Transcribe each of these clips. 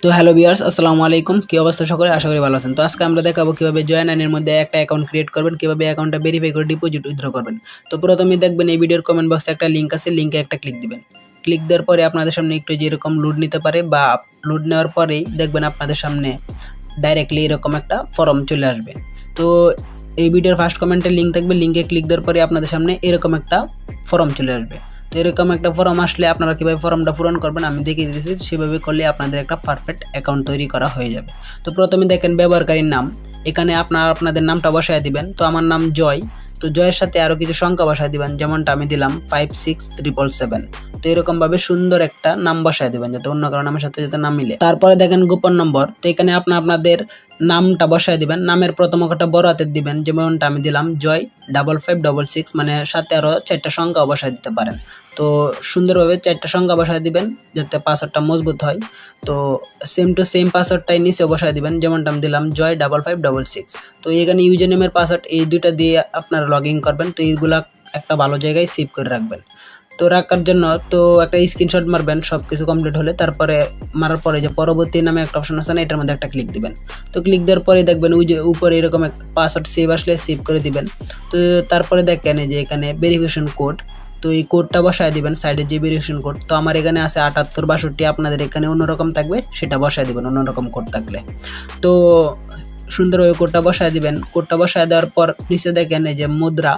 তো hello viewers, আসসালামু আলাইকুম। কি অবস্থা সকলে? আশা করি ভালো আছেন। তো আজকে আমরা দেখাবো কিভাবে জয়েন আইনের মধ্যে একটা অ্যাকাউন্ট ক্রিয়েট করবেন, কিভাবে অ্যাকাউন্টটা ভেরিফাই করে ডিপোজিট উইথড্র করবেন। তো প্রথমেই দেখবেন এই ভিডিওর কমেন্ট বক্সে একটা লিংক আছে, লিংকে একটা ক্লিক দিবেন। ক্লিক দেওয়ার পরে আপনাদের সামনে একটু যেরকম লোড নিতে পারে বা লোড নেওয়ার পরেই দেখবেন আপনাদের সামনে ডাইরেক্টলি এরকম একটা ফর্ম চলে আসবে। তো এই ভিডিওর ফার্স্ট কমেন্টে লিংক থাকবে, লিংকে ক্লিক দেওয়ার পরে আপনাদের সামনে এরকম একটা ফর্ম চলে আসবে। তো এরকম একটা ফর্ম আসলে আপনারা কীভাবে ফর্মটা পূরণ করবেন আমি দেখিয়ে দিয়েছি, সেভাবে করলে আপনাদের একটা পারফেক্ট অ্যাকাউন্ট তৈরি করা হয়ে যাবে। তো প্রথমে দেখেন ব্যবহারকারীর নাম, এখানে আপনাদের নামটা বসায় দিবেন। তো আমার নাম জয়, তো জয়ের সাথে আরও কিছু সংখ্যা বসায় দিবেন, যেমনটা আমি দিলাম 56777। তো এরকমভাবে সুন্দর একটা নাম বসায় দেবেন যাতে অন্য কারো নামের সাথে যাতে না মিলে। তারপরে দেখেন গোপন নম্বর, তো এখানে আপনাদের নামটা বসায় দিবেন, নামের প্রথম অক্ষরটা বড় হাতের দিবেন, যেমনটা আমি দিলাম জয় 5566, মানে সাথে আরও 4টা সংখ্যা বসায় দিতে পারেন। তো সুন্দরভাবে 4টা সংখ্যা বসায় দিবেন যাতে পাসওয়ার্ডটা মজবুত হয়। তো সেম টু সেম পাসওয়ার্ডটাই নিচে বসায় দিবেন, যেমনটা আমি দিলাম জয় 5566। তো এখানে ইউজার নেমের পাসওয়ার্ড এই দুইটা দিয়ে আপনারা লগ ইন করবেন। তো এইগুলা একটা ভালো জায়গায় সেভ করে রাখবেন। তো রাখার জন্য তো একটা স্ক্রিনশট মারবেন সব কিছু কমপ্লিট হলে। তারপরে মারার পরে যে পরবর্তী নামে একটা অপশন আছে না, এটার মধ্যে একটা ক্লিক দিবেন। তো ক্লিক দেওয়ার পরে দেখবেন ওই যে উপরে এরকম একটা পাসওয়ার্ড সেভ আসলে সেভ করে দিবেন। তো তারপরে দেখেন এই যে এখানে ভেরিফিকেশন কোড, তো এই কোডটা বসায় দিবেন সাইডে যে ভেরিফিকেশন কোড। তো আমার এখানে আছে 7862, আপনাদের এখানে অন্যরকম থাকবে, সেটা বসায় দিবেন অন্যরকম কোড থাকলে। তো সুন্দরভাবে কোডটা বসায় দিবেন। কোডটা বসায় দেওয়ার পর নিচে দেখেন এই যে মুদ্রা,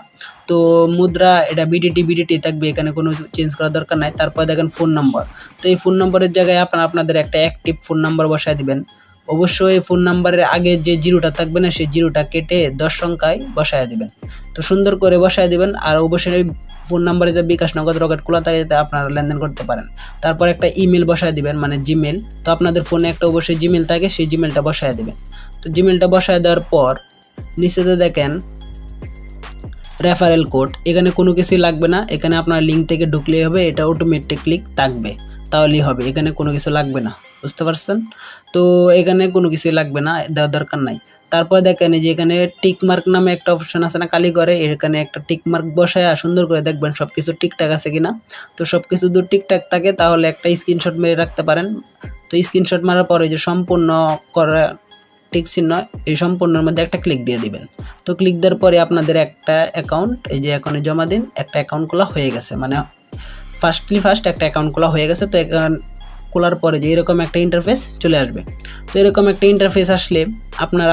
তো মুদ্রা এটা বিডিটি থাকবে, এখানে কোনো চেঞ্জ করার দরকার নাই। তারপর দেখেন ফোন নম্বর, তো এই ফোন নম্বরের জায়গায় আপনাদের একটা অ্যাক্টিভ ফোন নাম্বার বসায় দিবেন। অবশ্যই ফোন নাম্বারের আগে যে জিরোটা থাকবে না, সেই জিরোটা কেটে 10 সংখ্যায় বসায় দিবেন। তো সুন্দর করে বসায় দিবেন। আর অবশ্যই ফোন নাম্বারে যে বিকাশ নগদ রকেট খোলা থাকে যাতে আপনারা লেনদেন করতে পারেন। তারপর একটা ইমেল বসায় দিবেন, মানে জিমেল। তো আপনাদের ফোনে একটা অবশ্যই জিমেল থাকে, সেই জিমেলটা বসায় দিবেন। তো জিমেলটা বসায় দেওয়ার পর নিচেতে দেখেন রেফারেল কোড, এখানে কোনো কিছুই লাগবে না, এখানে আপনার লিঙ্ক থেকে ঢুকলেই হবে, এটা অটোমেটিকলি থাকবে, তাহলেই হবে, এখানে কোনো কিছু লাগবে না, বুঝতে পারছেন? তো এখানে কোনো কিছুই লাগবে না, দেওয়ার দরকার নাই। তারপর দেখেন যে এখানে টিকমার্ক নামে একটা অপশন আছে না কালি করে, এখানে একটা টিকমার্ক বসায় সুন্দর করে দেখবেন সব কিছু ঠিকঠাক আছে কিনা। তো সব কিছু যদি ঠিকঠাক থাকে তাহলে একটা স্ক্রিনশট মেরে রাখতে পারেন। তো স্ক্রিনশট মারার পরে যে সম্পূর্ণ করা টিক চিহ্ন, এই সম্পূর্ণের মধ্যে একটা ক্লিক দিয়ে দিবেন। তো ক্লিক দেওয়ার পরে আপনাদের একটা অ্যাকাউন্ট এই যে এখানে জমা দিন, একটা অ্যাকাউন্ট খোলা হয়ে গেছে, মানে ফার্স্ট একটা অ্যাকাউন্ট খোলা হয়ে গেছে। তো খোলার পরে যে এরকম একটা ইন্টারফেস চলে আসবে। তো এরকম একটা ইন্টারফেস আসলে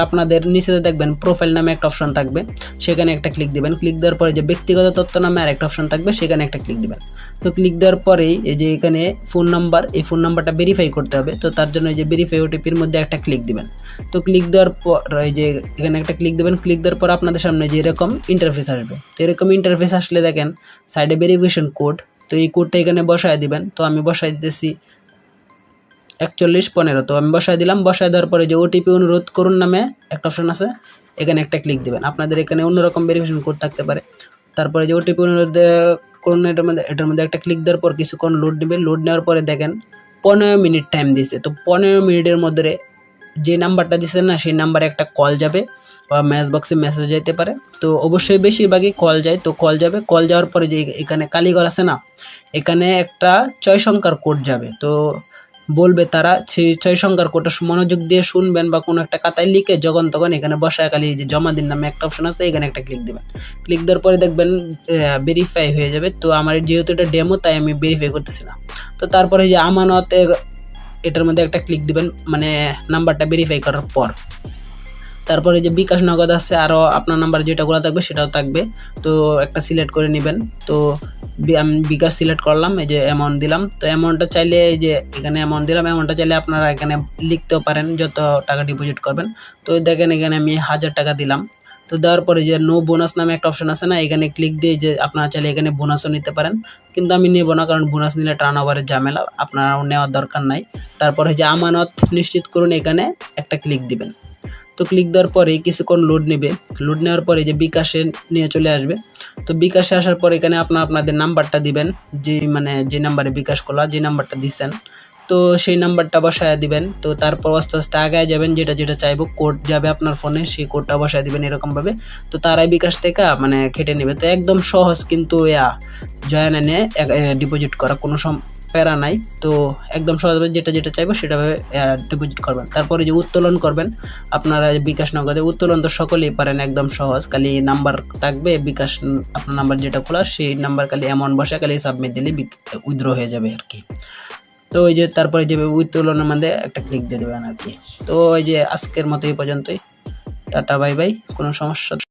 আপনাদের নিচেতে দেখবেন প্রোফাইল নামে একটা অপশন থাকবে, সেখানে একটা ক্লিক দিবেন। ক্লিক দেওয়ার পরে যে ব্যক্তিগত তথ্য নামে আর একটা অপশন থাকবে, সেখানে একটা ক্লিক দিবেন। তো ক্লিক দেওয়ার পরেই এই যে এখানে ফোন নাম্বার, এই ফোন নাম্বারটা ভেরিফাই করতে হবে। তো তার জন্য এই যে ভেরিফাই ওটিপির মধ্যে একটা ক্লিক দিবেন। তো ক্লিক দেওয়ার পর এই যে এখানে একটা ক্লিক দেবেন। ক্লিক দেওয়ার পর আপনাদের সামনে যে এরকম ইন্টারফেস আসবে। তো এরকম ইন্টারফেস আসলে দেখেন সাইডে ভেরিফিকেশন কোড, তো এই কোডটা এখানে বসায় দিবেন। তো আমি বসায় দিতেছি 4115। তো আমি বসায় দিলাম। বসায় দেওয়ার পরে যে ওটিপি অনুরোধ করুন নামে একটা অপশন আছে, এখানে একটা ক্লিক দিবেন। আপনাদের এখানে অন্যরকম ভেরিফিকেশন কোড থাকতে পারে। তারপরে যে ওটিপি অনুরোধ করুন, এটার মধ্যে একটা ক্লিক দেওয়ার পর কিছুক্ষণ লোড নেবে। লোড নেওয়ার পরে দেখেন 15 মিনিট টাইম দিয়েছে। তো 15 মিনিটের মধ্যে যে নাম্বারটা দিচ্ছেন না, সেই নাম্বারে একটা কল যাবে বা মেসেজ বক্সে মেসেজ যেতে পারে। তো অবশ্যই বেশিরভাগই কল যায়। তো কল যাবে, কল যাওয়ার পরে যে এখানে কালীঘর আছে না, এখানে একটা 6 সংখ্যার কোড যাবে। তো বলবে তারা সেই 6 সংখ্যার কোডটা মনোযোগ দিয়ে শুনবেন বা কোনো একটা খাতায় লিখে যখন তখন এখানে বসায় খালি যে জমা দিন নামে একটা অপশন আছে, এখানে একটা ক্লিক দেবেন। ক্লিক দেওয়ার পরে দেখবেন ভেরিফাই হয়ে যাবে। তো আমার যেহেতু এটা ডেমো তাই আমি ভেরিফাই করতেছি না। তো তারপরে যে আমানত, এটার মধ্যে একটা ক্লিক দিবেন, মানে নাম্বারটা ভেরিফাই করার পর। তারপরে যে বিকাশ নগদ আছে, আরও আপনার নাম্বার যেটাগুলো থাকবে সেটাও থাকবে। তো একটা সিলেক্ট করে নেবেন। তো আমি বিকাশ সিলেক্ট করলাম, এই যে অ্যামাউন্ট দিলাম। তো অ্যামাউন্টটা চাইলে এই যে এখানে অ্যামাউন্ট দিলাম, অ্যামাউন্টটা চাইলে আপনারা এখানে লিখতেও পারেন যত টাকা ডিপোজিট করবেন। তো দেখেন এখানে আমি 1000 টাকা দিলাম। তো দেওয়ার পরে যে নো বোনাস নামে একটা অপশন আছে না, এখানে ক্লিক দিয়ে যে আপনারা চাইলে এখানে বোনাসও নিতে পারেন, কিন্তু আমি নেব না, কারণ বোনাস নিলে টার্ন ওভারের ঝামেলা, আপনারাও নেওয়ার দরকার নাই। তারপরে যে আমানত নিশ্চিত করুন, এখানে একটা ক্লিক দিবেন। তো ক্লিক দেওয়ার পরে কিছুক্ষণ লোড নেবে। লোড নেওয়ার পরে যে বিকাশে নিয়ে চলে আসবে। তো বিকাশে আসার পর এখানে আপনাদের নাম্বারটা দিবেন, যে নাম্বারে বিকাশ খোলা, যে নাম্বারটা দিচ্ছেন, তো সেই নাম্বারটা বসায় দিবেন। তো তারপর আস্তে আস্তে আগায় যাবেন, যেটা চাইবো কোড যাবে আপনার ফোনে, সেই কোডটা বসায় দিবেন এরকমভাবে। তো তারাই বিকাশ থেকে কেটে নেবে। তো একদম সহজ, কিন্তু জয়েন এনে ডিপোজিট করা কোনো প্যারা নাই। তো একদম সহজভাবে যেটা চাইবো সেটাভাবে ডিপোজিট করবেন। তারপরে যে উত্তোলন করবেন আপনারা বিকাশ নগদে উত্তোলন তো সকলেই পারেন, একদম সহজ। খালি নাম্বার থাকবে বিকাশ, আপনার নাম্বার যেটা খোলা সেই নাম্বার খালি অ্যামাউন্ট বসে খালি সাবমিট দিলে উইথড্র হয়ে যাবে আর কি। তো ওই যে তারপরে যে উত্তোলনের মধ্যে একটা ক্লিক দিয়ে দেবেন আর কি। তো ওই যে আজকের মতো এই পর্যন্তই। Tata bye bye. কোনো সমস্যা